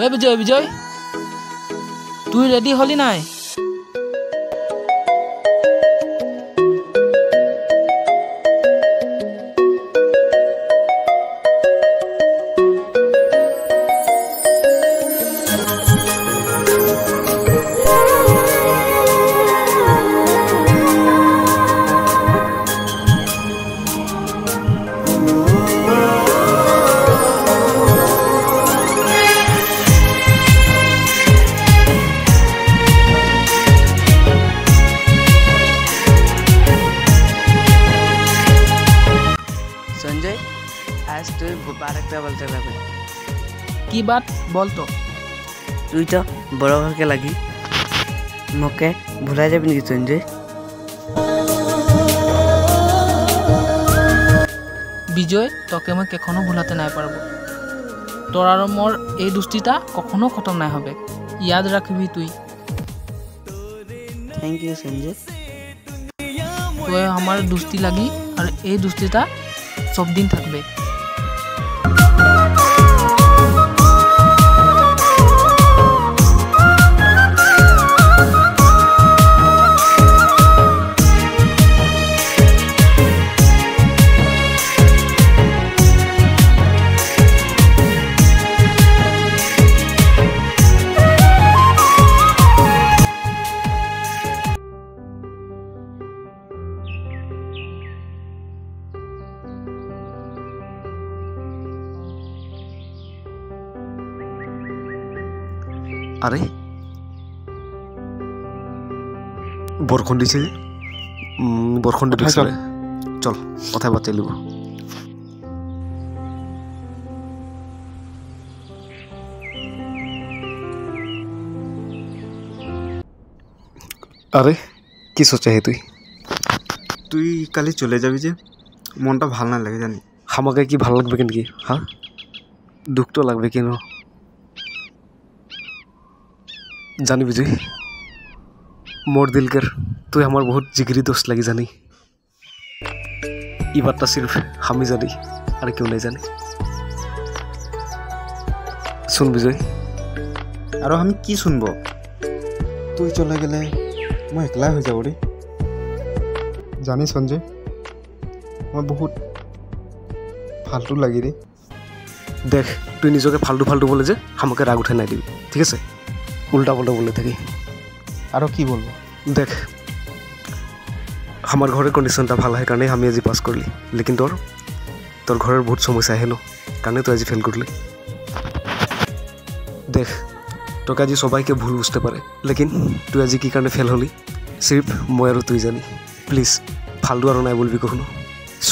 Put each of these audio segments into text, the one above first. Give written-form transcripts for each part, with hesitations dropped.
ঐ বিজয় বিজয় তুই রেডি হলি নাই কি বাত বল তো তুই তো বড় হকে লাগি মকে ভুলাই যাবি নাকি সঞ্জয় বিজয় তোকে মই কখনো ভুলাতে নাই পারবো তোর আর মোর এই দুষ্টিটা কখনো খতম নাই হবে ইয়াদ রাখবি তুই থ্যাংক ইউ সঞ্জয় তুই আমার দুষ্টি লাগি আর এই দুষ্টিটা সব দিন থাকবে আরে বরখন দিছে বরখন দিছে চল কথা বার্তা লিব আরে কি সোচে তুই তুই কালি চলে যাবি যে মনটা ভাল না লাগে জানি আমাকে কি ভাল লাগবে নাকি হ্যাঁ দুঃখ তো লাগবে কেন জানি বিজয় मोर दिल कर तू हमार बहुत जिगरी दोस्त लगी जानी ये बात सिर्फ हम ही जानी और क्यों नहीं जानी सुन विजय और हम की सुनब तुई चले गले मैं एकला हो जाब रे जानी संजय मैं बहुत फालतू लगी रे देख तु निजके फालतू फालतू बोले जे हमके राग उठे ना दिबी ठीक है उल्टा पुल्टा बोले थी और की बोल देख हमार घर कंडीशन भल है कारण हम आज पास कर ली लेकिन तोर तोर घर बहुत समस्या है न कारण तु आज फेल कर ली देख तक आज सबाई के भूल बुझते पारे लेकिन तु आज की कारण फेल हली सिर्फ मैं और तुई जानी प्लिज फालतू और ना बोलबी कखनो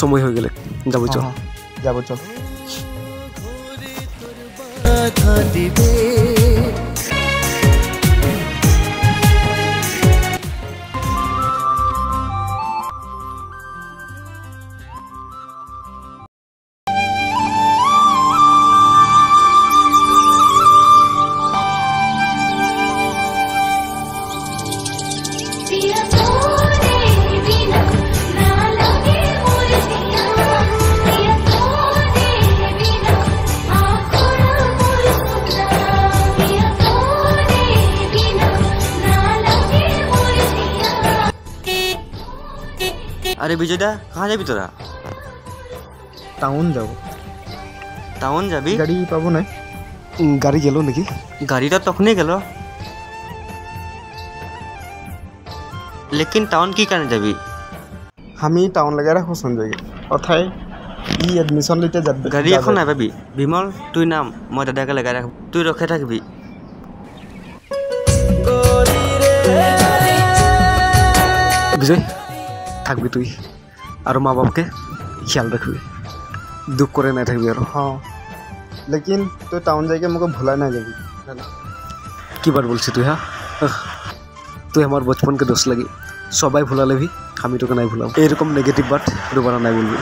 समय हो गले जाब चल जाब चल अरे विजयदा कहाँ जाबी तोरा टाउन जाब टाउन जाबी गाड़ी पाबो ना गाड़ी गेलो नेकी गाड़ी तो तखने गेलो लेकिन टाउन की कारण जाबी हम टाउन लगे राखो संजय अथाई इ एडमिशन लेते जाबे गाड़ी এখন না পাবি বিমল তুই নাম মই দাদাকে লগাই রাখ তুই রখে থাকবি विजय থাকবি তুই আর মা বাবাকে ख्याल रखबी दुख करे ना थकबी और हाँ लेकिन तो टाउन जाके मुझे भुला ना जाबी की बात बोलছি তুই हाँ তুই আমার बचपन के दोस्त लगी सबाई भुलाले भी আমি তোকে নাই ভুলাম এরকম নেগেটিভ বাত দুবারা নাই বলবি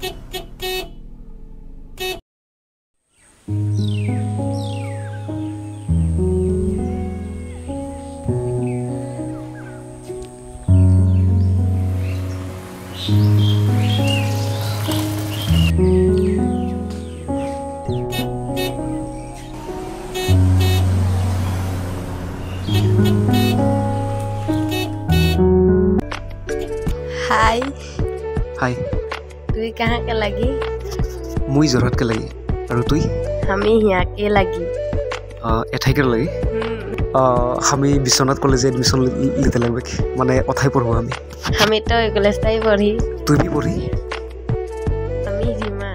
हाय हाय तुई कहाँ के लगी मुई जोरहाट के लगी और तुई हमें यहाँ के लगी एठाई के लगी हमें विश्वनाथ कॉलेज एडमिशन लेते लगबे माने अथाई पढ़बो हमें तो कॉलेज ताई पढ़ी तुई भी पढ़ी हमें जिमा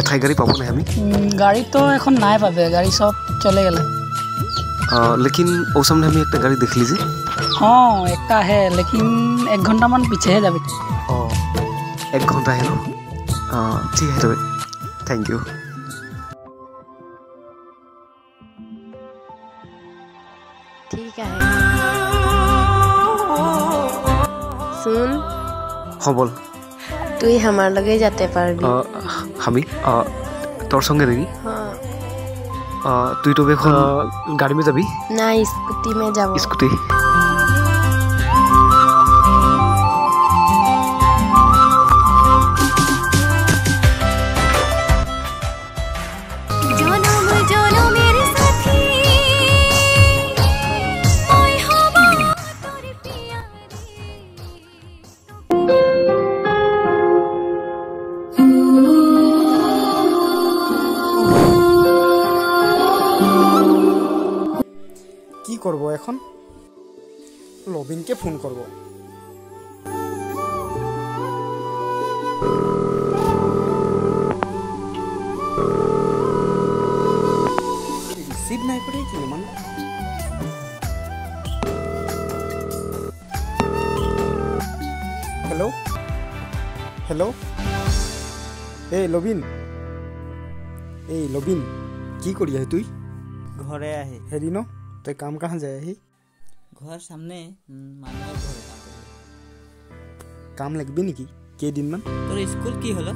এঠাই গাড়ি পাবো না আমি গাড়ি তো এখন নাই পাবে গাড়ি সব চলে গেলে लेकिन ओ सामने हमें एक गाड़ी देख लीजिए हाँ एक है लेकिन 1 घंटा मान पीछे है जाबे 1 घंटा है ना ठीक है तो थैंक यू ठीक है सुन हाँ बोल तुई हमार लगे जाते पारबी हमी तोर संगे नेকি তুই তো এখন গাড়ি মে যাবি ना स्कूटी में जाबो स्कूटी কি করব এখন লবিনকে ফোন করব রিসিভ নাই করে কি মান हेलो हेलो ए लबिन কি কৰি আহে তুই ঘৰে আহে হেৰি ন তই কাম কাহা যায় আহি ঘৰ সামনে মানুহৰ ঘৰে কাম কৰে কাম লাগবে নেকি কেইদিনমান তোৰ স্কুল কি হলো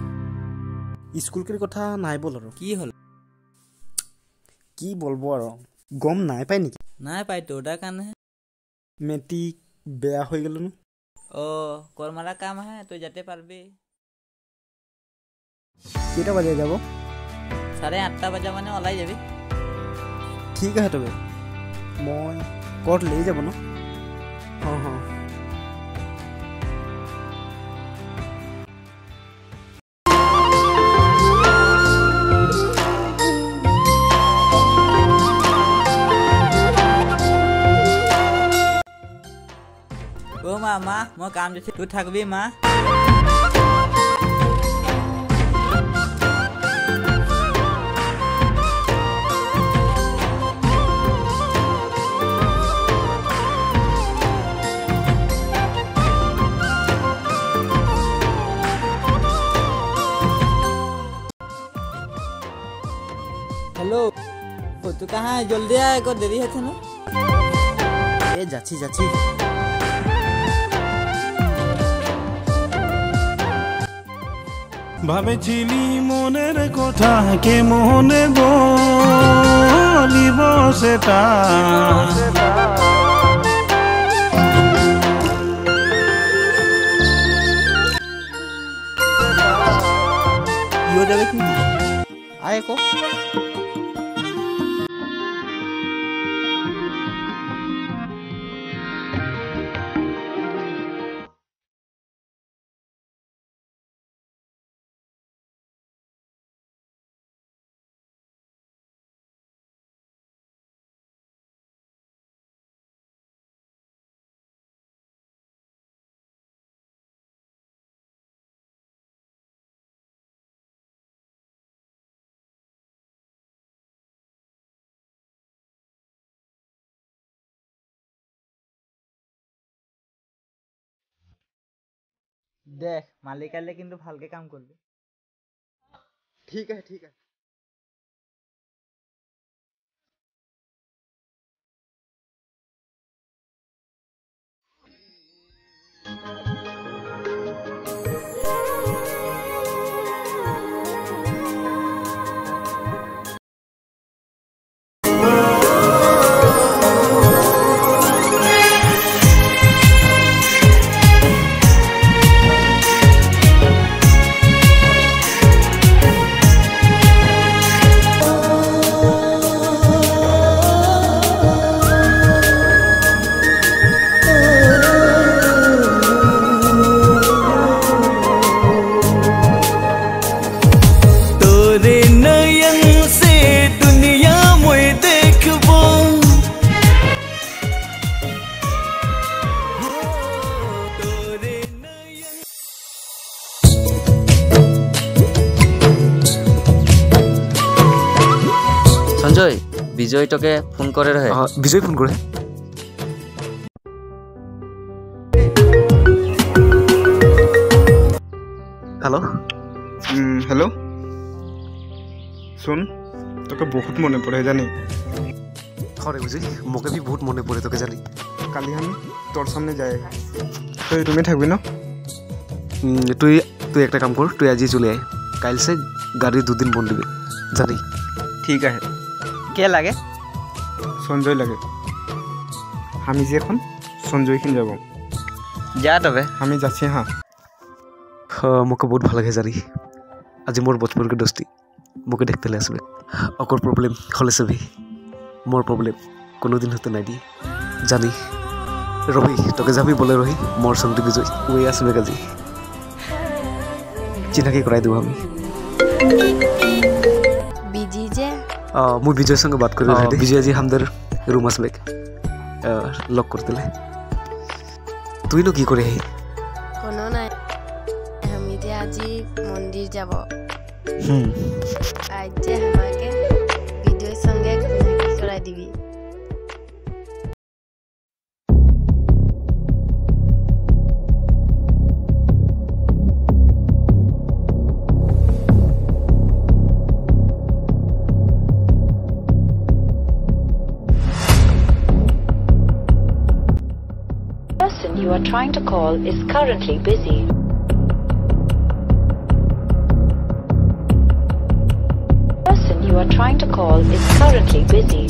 স্কুলকেৰ কথা নাই বল আৰু কি হল কি বলবো আৰু গম নাই পাই নেকি নাই পাই তোৰ দা কাৰণে মেট্ৰিক বেয়া হৈ গেল ন ও কৰ্মাৰা কাম আহে তই যাতে পারবি কেইটা বাজে যাব 8:30 বজা মানে ওলাই যাবি ঠিক আছে তবে মই কোট লৈ যাব ন हाँ हाँ ও মা মই কাম দিছি তুই থাকবি মা हेलो तू कहाँ है जल्दी आए को देरी है ना ए जाची जाची ভাবেছিলি মনের কথা কে মনে বলিব সেটা ইও যাবে কি আয় কো দেখ মালিকালে কিন্তু ভালকে কাম করবি ঠিক আছে ঠিক আছে সঞ্জয় বিজয় তোকে ফোন করে রহে বিজয় ফোন করে হ্যালো হ্যালো শুন তোকে বহুত মনে পড়ে জানি হরে বিজয় মোকে ভি বহুত মনে পড়ে তোকে জানি কালি আমি তোর সামনে যাই তুই রুমে থাকবি না তুই তুই একটা কাম কর তুই আজি চলে আয় কাল সে গাড়ি দুদিন বন্ধ দিবি জানি ঠিক আছে কে লাগে সঞ্জয় লাগে আমি যে এখন সঞ্জয়খিন যাব যা তবে আমি যাচ্ছি হ্যাঁ মোকে বহুত ভাল লাগে জানি আজি মোর বচপনকে দোস্তি মোকে দেখতে আসবে অকর প্রবলেম হলে সবই মোর প্রবলেম কোনোদিন হতে নাই দিয়ে জানি রবি তোকে যাবি বলে রহি মোর সঙ্গে বিজয় ওই আসবে কাজি চিনাকি করাই দেবো আমি বিজি যে মুই বিজয়ের সঙ্গে বাত করি বিজয় আজি আমাদের রুম আসবে লক করতে তুই নো কি করে কোনো নাই আমি যে আজি মন্দির যাব আজ যে আমাকে ভিডিওর সঙ্গে কি করাই দিবি You are trying to call is currently busy. Person you are trying to call is currently busy.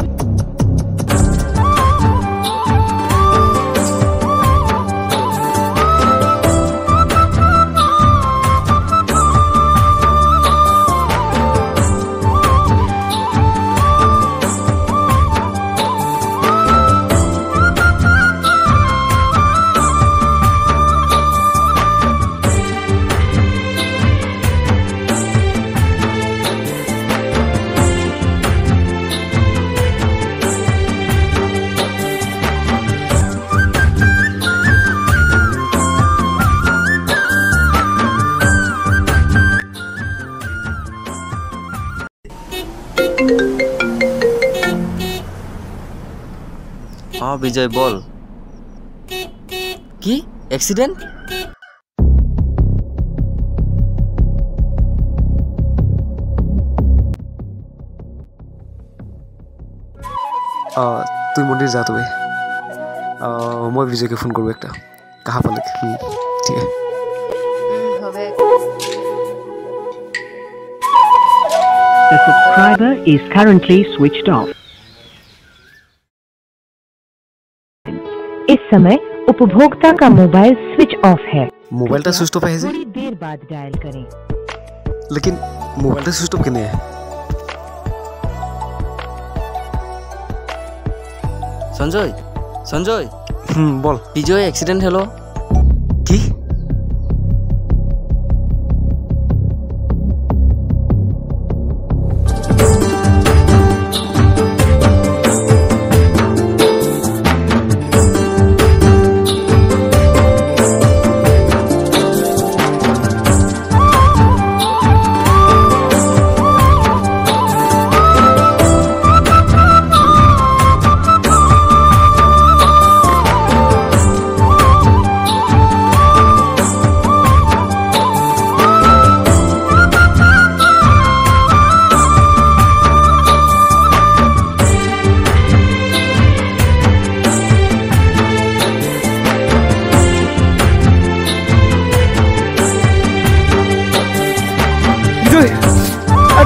हाँ विजय बोल की एक्सीडेंट তুই মন্দির যা তবে মই বিজয়কে ফোন করবো একটা কাহা পালে ঠিক আছে হবে The subscriber is currently switched off. इस समय उपभोक्ता का मोबाइल स्विच ऑफ है मोबाइल टा स्विच ऑफ है थोड़ी देर बाद डायल करें लेकिन मोबाइल टा स्विच ऑफ किने है संजय संजय बोल विजय एक्सीडेंट हेलो की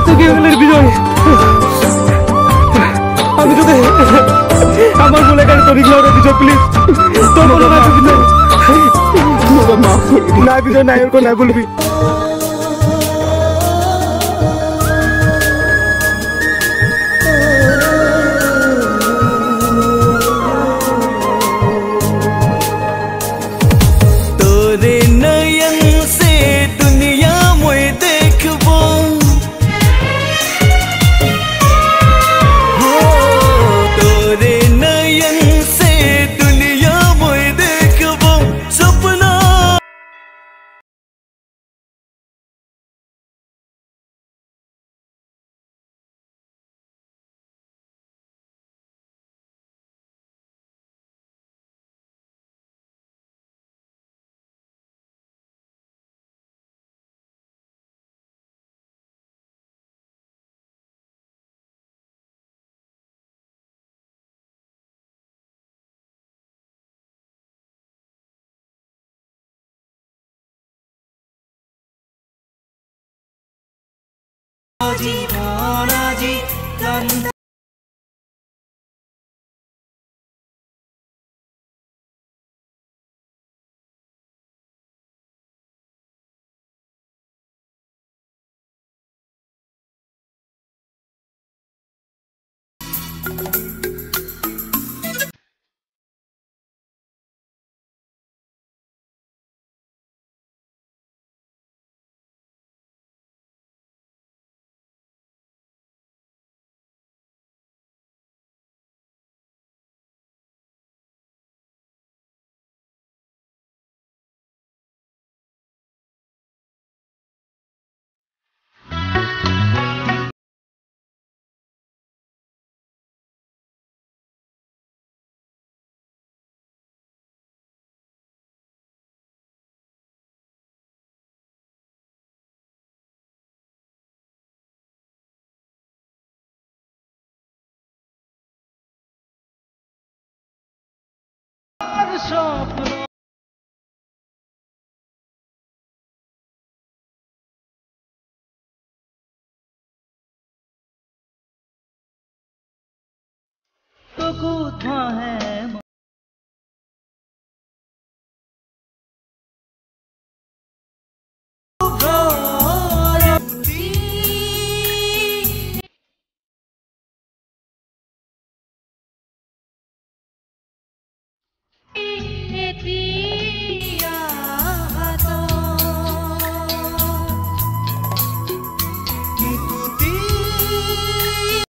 তো কি হলে বিজয় আমি তোকে আমার বলে গাড়ি তো রিগলাও রে বিজয় প্লিজ তোর বলো না বিজয় না বিজয় না এরকম না বলবি तो कूद है